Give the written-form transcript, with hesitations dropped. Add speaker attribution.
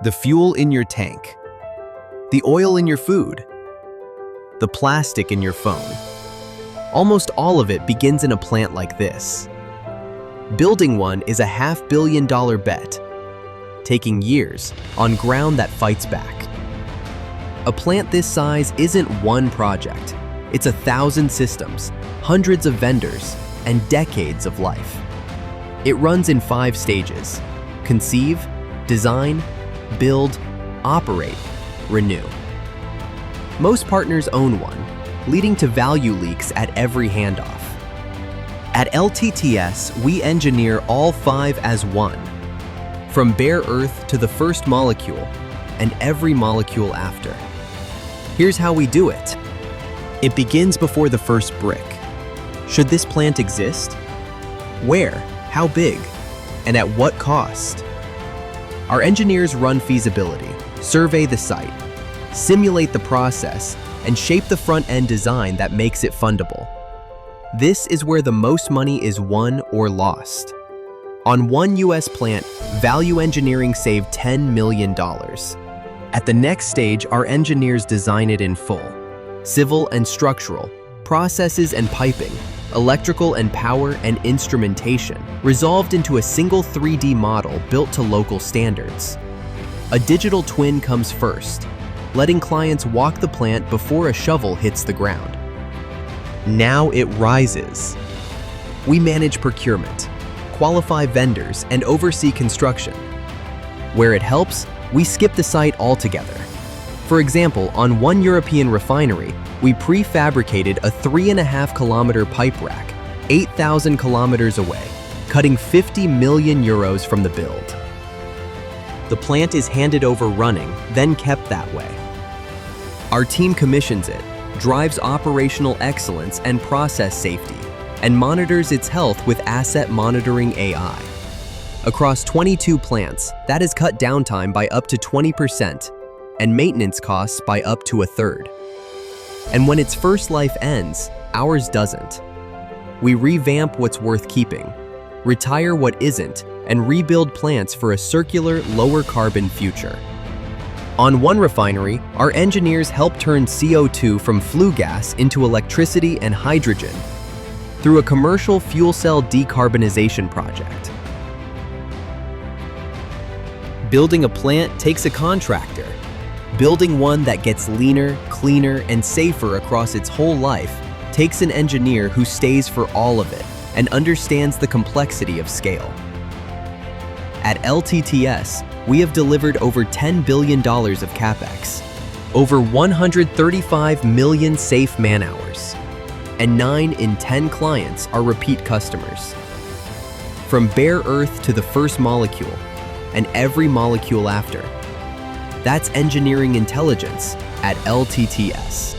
Speaker 1: the fuel in your tank, the oil in your food, the plastic in your phone. Almost all of it begins in a plant like this. Building one is a $500 million bet, taking years on ground that fights back. A plant this size isn't one project. It's 1,000 systems, hundreds of vendors, and decades of life. It runs in 5 stages: conceive, design, build, operate, renew. Most partners own one, leading to value leaks at every handoff. At LTTS, we engineer all 5 as one, from bare earth to the first molecule, and every molecule after. Here's how we do it. It begins before the first brick. Should this plant exist? Where? How big? And at what cost? Our engineers run feasibility, survey the site, simulate the process, and shape the front-end design that makes it fundable. This is where the most money is won or lost. On one US plant, value engineering saved $10 million. At the next stage, our engineers design it in full. Civil and structural, processes and piping, electrical and power and instrumentation, resolved into a single 3D model built to local standards. A digital twin comes first, letting clients walk the plant before a shovel hits the ground. Now it rises. We manage procurement, qualify vendors, and oversee construction. Where it helps, we skip the site altogether. For example, on one European refinery, we prefabricated a 3.5-kilometer pipe rack, 8,000 kilometers away, cutting 50 million euros from the build. The plant is handed over running, then kept that way. Our team commissions it, drives operational excellence and process safety, and monitors its health with asset monitoring AI. Across 22 plants, that has cut downtime by up to 20%, and maintenance costs by up to 1/3. And when its first life ends, ours doesn't. We revamp what's worth keeping, retire what isn't, and rebuild plants for a circular, lower carbon future. On one refinery, our engineers help turn CO2 from flue gas into electricity and hydrogen through a commercial fuel cell decarbonization project. Building a plant takes a contractor. Building one that gets leaner, cleaner, and safer across its whole life takes an engineer who stays for all of it and understands the complexity of scale. At LTTS, we have delivered over $10 billion of CAPEX, over 135 million safe man-hours, and 9 in 10 clients are repeat customers. From bare earth to the first molecule, and every molecule after. That's engineering intelligence at LTTS.